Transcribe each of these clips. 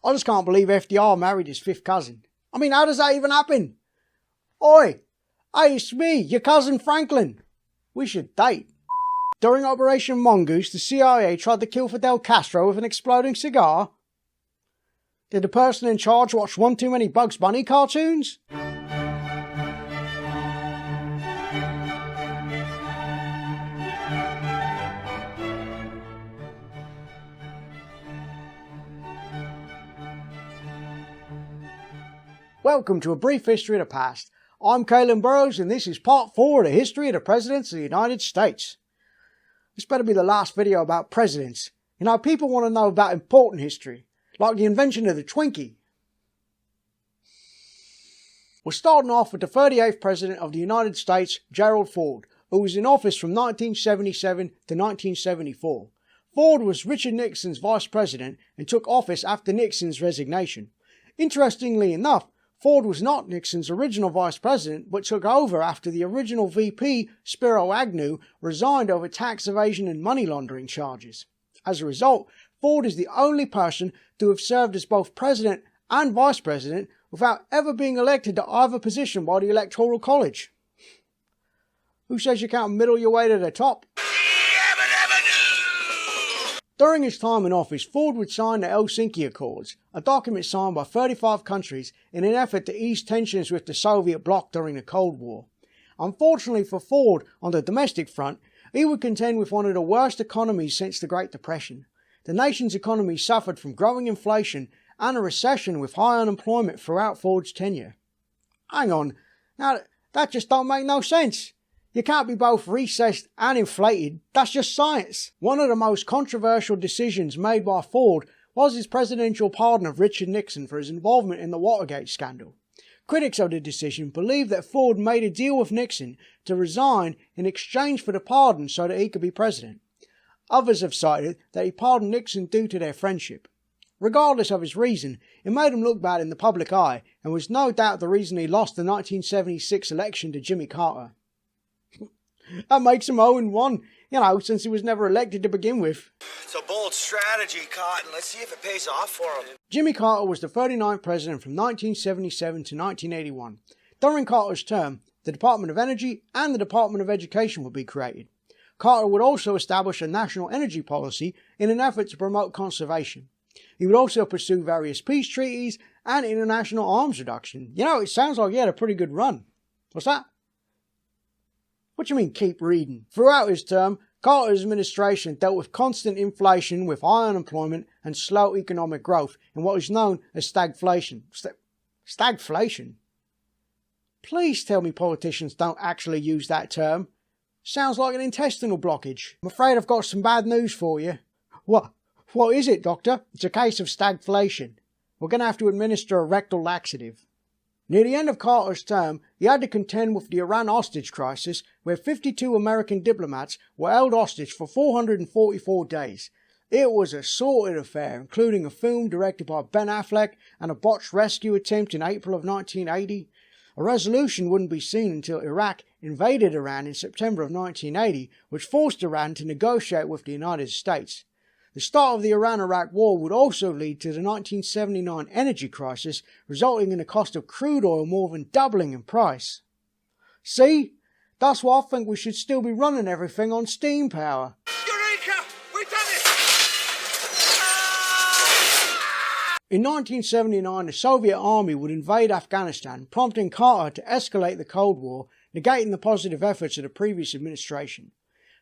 I just can't believe FDR married his fifth cousin. I mean, how does that even happen? Oi! Hey, it's me, your cousin Franklin. We should date. During Operation Mongoose, the CIA tried to kill Fidel Castro with an exploding cigar. Did the person in charge watch one too many Bugs Bunny cartoons? Welcome to A Brief History of the Past. I'm Kaelan Burrows and this is part 4 of the history of the Presidents of the United States. This better be the last video about presidents. You know, people want to know about important history, like the invention of the Twinkie. We're starting off with the 38th President of the United States, Gerald Ford, who was in office from 1977 to 1974. Ford was Richard Nixon's vice president and took office after Nixon's resignation. Interestingly enough, Ford was not Nixon's original vice president, but took over after the original VP, Spiro Agnew, resigned over tax evasion and money laundering charges. As a result, Ford is the only person to have served as both president and vice president without ever being elected to either position by the Electoral College. Who says you can't middle your way to the top? During his time in office, Ford would sign the Helsinki Accords, a document signed by 35 countries in an effort to ease tensions with the Soviet bloc during the Cold War. Unfortunately for Ford, on the domestic front, he would contend with one of the worst economies since the Great Depression. The nation's economy suffered from growing inflation and a recession with high unemployment throughout Ford's tenure. Hang on, now that just don't make no sense. You can't be both recessed and inflated. That's just science. One of the most controversial decisions made by Ford was his presidential pardon of Richard Nixon for his involvement in the Watergate scandal. Critics of the decision believe that Ford made a deal with Nixon to resign in exchange for the pardon so that he could be president. Others have cited that he pardoned Nixon due to their friendship. Regardless of his reason, it made him look bad in the public eye and was no doubt the reason he lost the 1976 election to Jimmy Carter. That makes him 0-1, since he was never elected to begin with. It's a bold strategy, Cotton. Let's see if it pays off for him. Jimmy Carter was the 39th president from 1977 to 1981. During Carter's term, the Department of Energy and the Department of Education would be created. Carter would also establish a national energy policy in an effort to promote conservation. He would also pursue various peace treaties and international arms reduction. It sounds like he had a pretty good run. What's that? What do you mean, keep reading? Throughout his term, Carter's administration dealt with constant inflation with high unemployment and slow economic growth in what is known as stagflation. Stagflation? Please tell me politicians don't actually use that term. Sounds like an intestinal blockage. I'm afraid I've got some bad news for you. What is it, Doctor? It's a case of stagflation. We're going to have to administer a rectal laxative. Near the end of Carter's term, he had to contend with the Iran hostage crisis, where 52 American diplomats were held hostage for 444 days. It was a sordid affair, including a film directed by Ben Affleck and a botched rescue attempt in April of 1980. A resolution wouldn't be seen until Iraq invaded Iran in September of 1980, which forced Iran to negotiate with the United States. The start of the Iran-Iraq War would also lead to the 1979 energy crisis, resulting in the cost of crude oil more than doubling in price. See? That's why I think we should still be running everything on steam power. Eureka! We've done it! In 1979, the Soviet Army would invade Afghanistan, prompting Carter to escalate the Cold War, negating the positive efforts of the previous administration.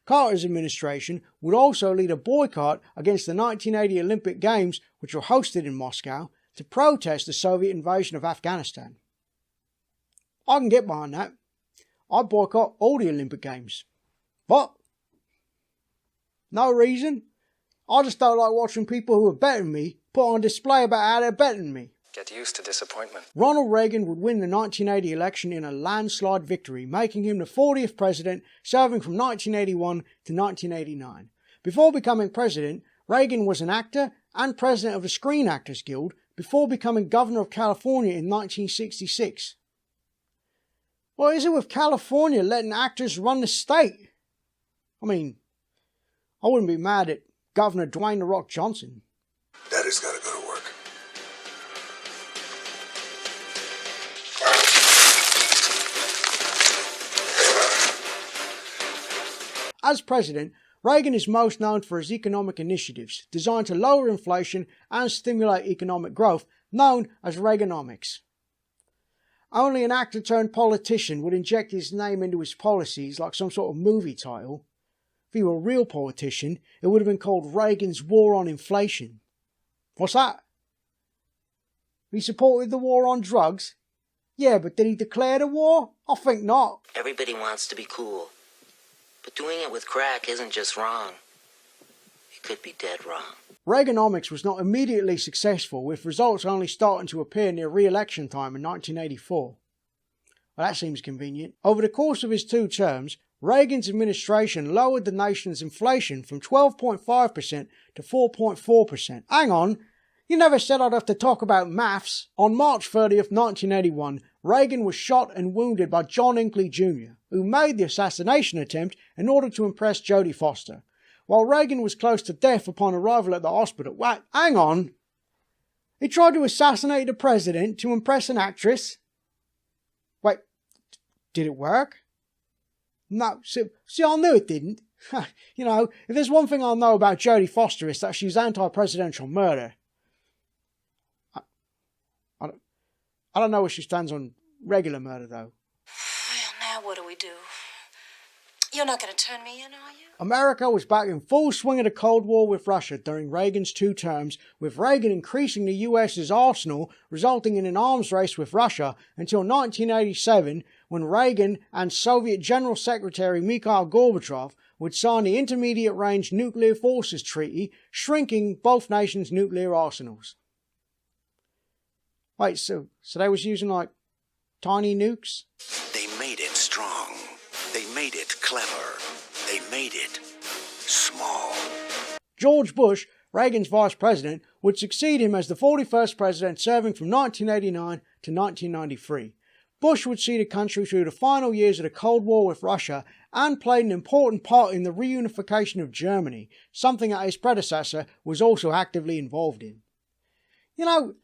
Carter's administration would also lead a boycott against the 1980 Olympic Games, which were hosted in Moscow, to protest the Soviet invasion of Afghanistan. I can get behind that. I'd boycott all the Olympic Games. What? No reason? I just don't like watching people who are better than me put on display about how they're better than me. Get used to disappointment. Ronald Reagan would win the 1980 election in a landslide victory, making him the 40th president, serving from 1981 to 1989. Before becoming president, Reagan was an actor and president of the Screen Actors Guild before becoming governor of California in 1966. What is it with California letting actors run the state? I mean, I wouldn't be mad at Governor Dwayne "The Rock" Johnson. Daddy's gotta go to work. As president, Reagan is most known for his economic initiatives designed to lower inflation and stimulate economic growth, known as Reaganomics. Only an actor turned politician would inject his name into his policies like some sort of movie title. If he were a real politician, it would have been called Reagan's War on Inflation. What's that? He supported the war on drugs? Yeah, but did he declare the war? I think not. Everybody wants to be cool. But doing it with crack isn't just wrong. It could be dead wrong. Reaganomics was not immediately successful, with results only starting to appear near re-election time in 1984. Well, that seems convenient. Over the course of his 2 terms, Reagan's administration lowered the nation's inflation from 12.5% to 4.4%. Hang on, you never said I'd have to talk about maths. On March 30th, 1981, Reagan was shot and wounded by John Hinckley Jr., who made the assassination attempt in order to impress Jodie Foster. While Reagan was close to death upon arrival at the hospital. Wait, hang on. He tried to assassinate the president to impress an actress? Wait, did it work? No, see, I knew it didn't. You know, if there's one thing I know about Jodie Foster, it's that she's anti-presidential murder. I don't know where she stands on regular murder, though. Well, now what do we do? You're not going to turn me in, are you? America was back in full swing of the Cold War with Russia during Reagan's 2 terms, with Reagan increasing the US's arsenal, resulting in an arms race with Russia until 1987, when Reagan and Soviet General Secretary Mikhail Gorbachev would sign the Intermediate Range Nuclear Forces Treaty, shrinking both nations' nuclear arsenals. Wait, so they was using, like, tiny nukes? They made it strong. They made it clever. They made it small. George Bush, Reagan's vice president, would succeed him as the 41st president, serving from 1989 to 1993. Bush would see the country through the final years of the Cold War with Russia and played an important part in the reunification of Germany, something that his predecessor was also actively involved in. You know,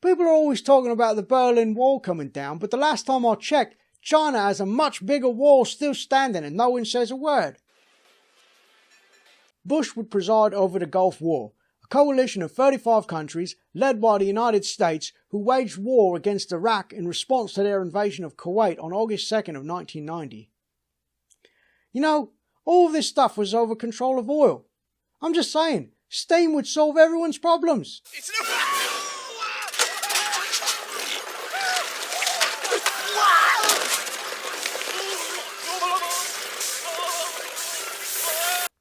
people are always talking about the Berlin Wall coming down, but the last time I checked, China has a much bigger wall still standing and no one says a word. Bush would preside over the Gulf War, a coalition of 35 countries led by the United States who waged war against Iraq in response to their invasion of Kuwait on August 2nd of 1990. You know, all of this stuff was over control of oil. I'm just saying, steam would solve everyone's problems.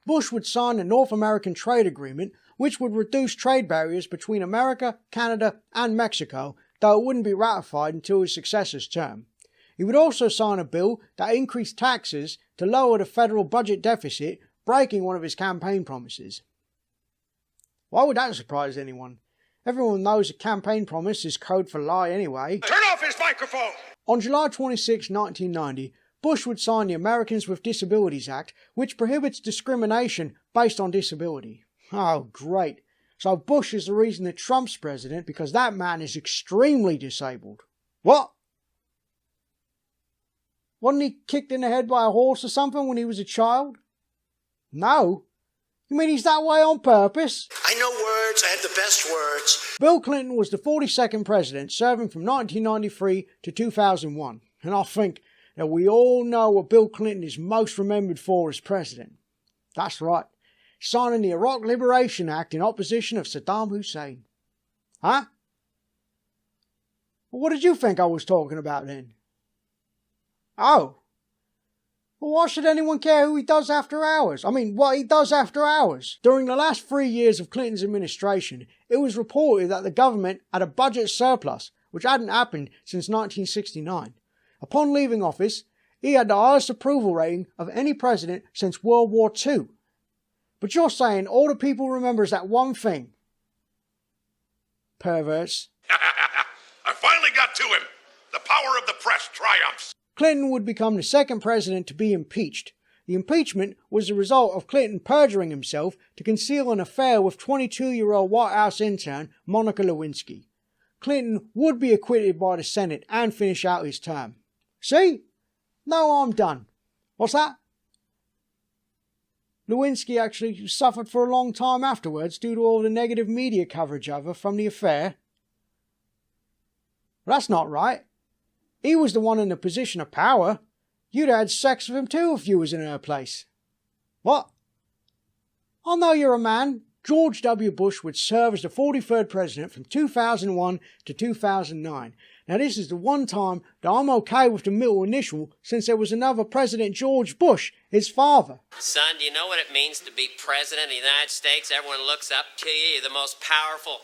Bush would sign the North American Trade Agreement, which would reduce trade barriers between America, Canada, and Mexico, though it wouldn't be ratified until his successor's term. He would also sign a bill that increased taxes to lower the federal budget deficit, breaking one of his campaign promises. Why would that surprise anyone? Everyone knows a campaign promise is code for lie anyway. Turn off his microphone! On July 26, 1990, Bush would sign the Americans with Disabilities Act, which prohibits discrimination based on disability. Oh, great. So Bush is the reason that Trump's president, because that man is extremely disabled. What? Wasn't he kicked in the head by a horse or something when he was a child? No. You mean he's that way on purpose? I know words. I have the best words. Bill Clinton was the 42nd president, serving from 1993 to 2001. And I think that we all know what Bill Clinton is most remembered for as president. That's right, signing the Iraq Liberation Act in opposition of Saddam Hussein. Huh? Well, what did you think I was talking about then? Oh. Well, why should anyone care who he does after hours? I mean, what he does after hours? During the last 3 years of Clinton's administration, it was reported that the government had a budget surplus, which hadn't happened since 1969. Upon leaving office, he had the highest approval rating of any president since World War II. But you're saying all the people remember is that one thing. Perverts. I finally got to him. The power of the press triumphs. Clinton would become the second president to be impeached. The impeachment was the result of Clinton perjuring himself to conceal an affair with 22-year-old White House intern Monica Lewinsky. Clinton would be acquitted by the Senate and finish out his term. See? Now I'm done. What's that? Lewinsky actually suffered for a long time afterwards due to all the negative media coverage of her from the affair. Well, that's not right. He was the one in the position of power. You'd have had sex with him too if you was in her place. What? I know you're a man. George W. Bush would serve as the 43rd president from 2001 to 2009. Now this is the one time that I'm okay with the middle initial, since there was another President George Bush, his father. Son, do you know what it means to be president of the United States? Everyone looks up to you. You're the most powerful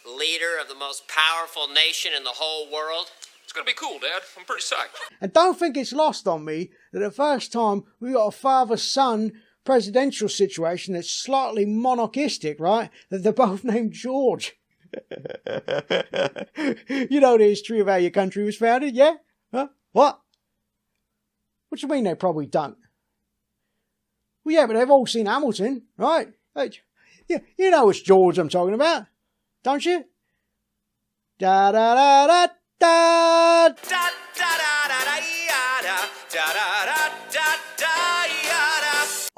leader of the most powerful nation in the whole world. It's gonna be cool, Dad. I'm pretty psyched. And don't think it's lost on me that the first time we got a father-son presidential situation that's slightly monarchistic, right? That they're both named George. You know the history of how your country was founded, yeah? Huh? What? What do you mean they probably don't? Well, yeah, but they've all seen Hamilton, right? You know it's George I'm talking about, don't you? Da da da da da da da da da da da da.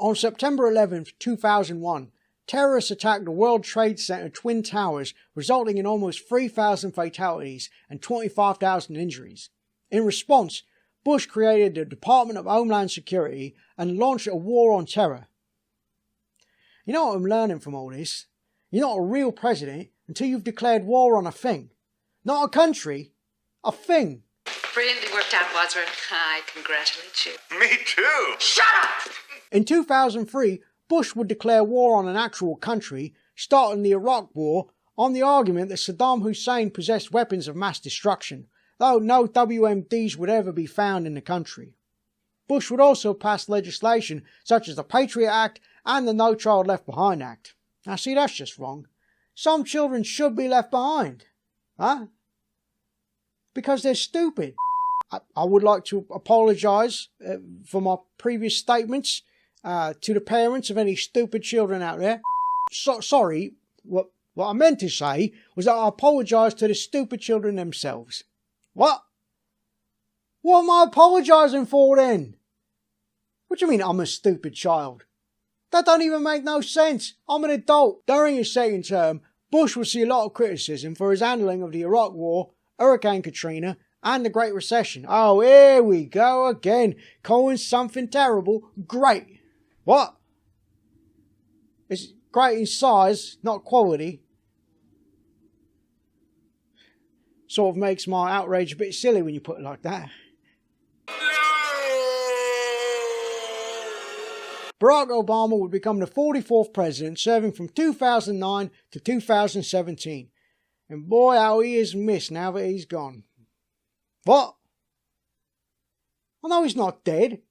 On September 11th, 2001, terrorists attacked the World Trade Center Twin Towers, resulting in almost 3,000 fatalities and 25,000 injuries. In response, Bush created the Department of Homeland Security and launched a war on terror. You know what I'm learning from all this? You're not a real president until you've declared war on a thing. Not a country, a thing. Brilliantly worked out, Wadsworth. I congratulate you. Me too. Shut up! In 2003, Bush would declare war on an actual country, starting the Iraq War on the argument that Saddam Hussein possessed weapons of mass destruction, though no WMDs would ever be found in the country. Bush would also pass legislation such as the Patriot Act and the No Child Left Behind Act. Now see, that's just wrong. Some children should be left behind. Huh? Because they're stupid. I would like to apologise for my previous statements to the parents of any stupid children out there. Sorry, what I meant to say was that I apologise to the stupid children themselves. What? What am I apologising for then? What do you mean I'm a stupid child? That don't even make no sense. I'm an adult. During his second term, Bush would see a lot of criticism for his handling of the Iraq War, Hurricane Katrina, and the Great Recession. Oh, here we go again. Calling something terrible great. What? It's great in size, not quality. Sort of makes my outrage a bit silly when you put it like that. Barack Obama would become the 44th president, serving from 2009 to 2017. And boy, how he is missed now that he's gone. What? I know he's not dead.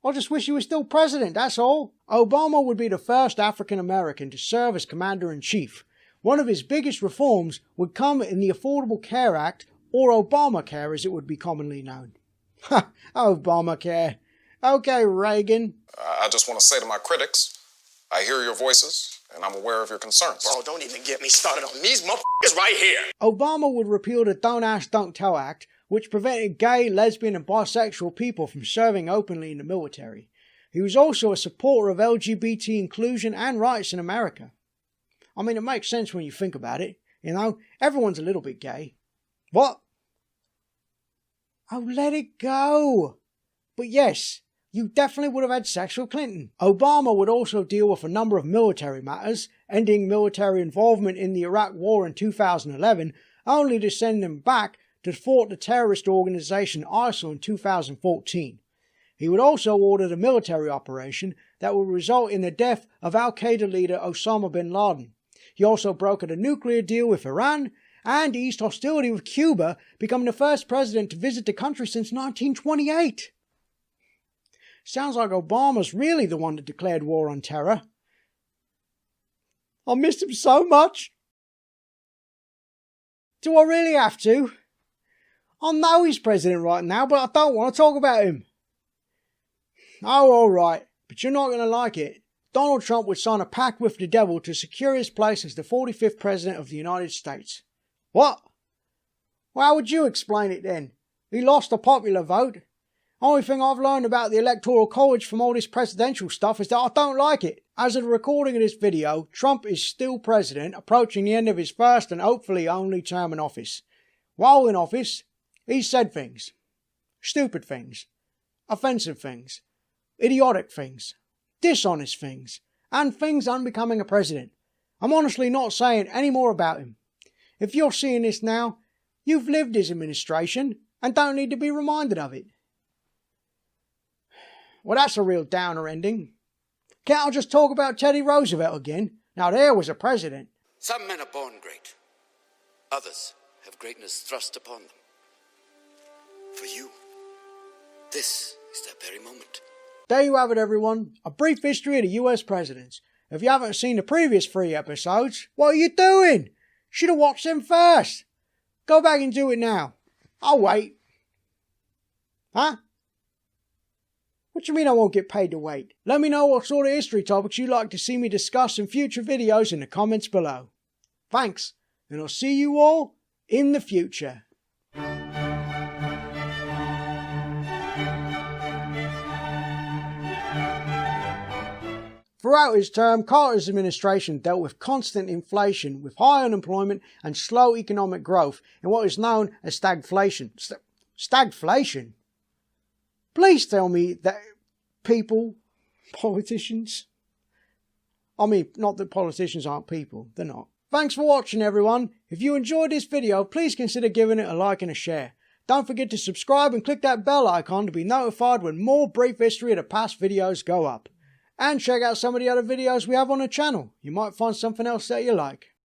I just wish he was still president, that's all. Obama would be the first African American to serve as Commander-in-Chief. One of his biggest reforms would come in the Affordable Care Act, or Obamacare as it would be commonly known. Ha! Obamacare. Okay, Reagan. I just want to say to my critics, I hear your voices, and I'm aware of your concerns. Bro, don't even get me started on these motherfuckers right here. Obama would repeal the Don't Ask, Don't Tell Act, which prevented gay, lesbian and bisexual people from serving openly in the military. He was also a supporter of LGBT inclusion and rights in America. I mean, it makes sense when you think about it. You know, everyone's a little bit gay. What? Oh, let it go. But yes, you definitely would have had sex with Clinton. Obama would also deal with a number of military matters, ending military involvement in the Iraq War in 2011, only to send them back to thwart the terrorist organisation ISIL in 2014. He would also order the military operation that would result in the death of Al-Qaeda leader Osama bin Laden. He also brokered a nuclear deal with Iran and eased hostility with Cuba, becoming the first president to visit the country since 1928. Sounds like Obama's really the one that declared war on terror. I miss him so much. Do I really have to? I know he's president right now, but I don't want to talk about him. Oh, alright, but you're not going to like it. Donald Trump would sign a pact with the devil to secure his place as the 45th president of the United States. What? Well, how would you explain it then? He lost a popular vote. Only thing I've learned about the Electoral College from all this presidential stuff is that I don't like it. As of the recording of this video, Trump is still president, approaching the end of his first and hopefully only term in office. While in office, he's said things. Stupid things. Offensive things. Idiotic things. Dishonest things. And things unbecoming a president. I'm honestly not saying any more about him. If you're seeing this now, you've lived his administration and don't need to be reminded of it. Well, that's a real downer ending. Can't I just talk about Teddy Roosevelt again? Now there was a president. Some men are born great. Others have greatness thrust upon them. For you, this is that very moment. There you have it, everyone. A brief history of the US presidents. If you haven't seen the previous 3 episodes, what are you doing? Should have watched them first. Go back and do it now. I'll wait. Huh? What do you mean I won't get paid to wait? Let me know what sort of history topics you'd like to see me discuss in future videos in the comments below. Thanks, and I'll see you all in the future. Throughout his term, Carter's administration dealt with constant inflation, with high unemployment and slow economic growth in what is known as stagflation. Stagflation? Please tell me that people, politicians, I mean, not that politicians aren't people, they're not. Thanks for watching, everyone. If you enjoyed this video, please consider giving it a like and a share. Don't forget to subscribe and click that bell icon to be notified when more brief history of the past videos go up. And check out some of the other videos we have on the channel. You might find something else that you like.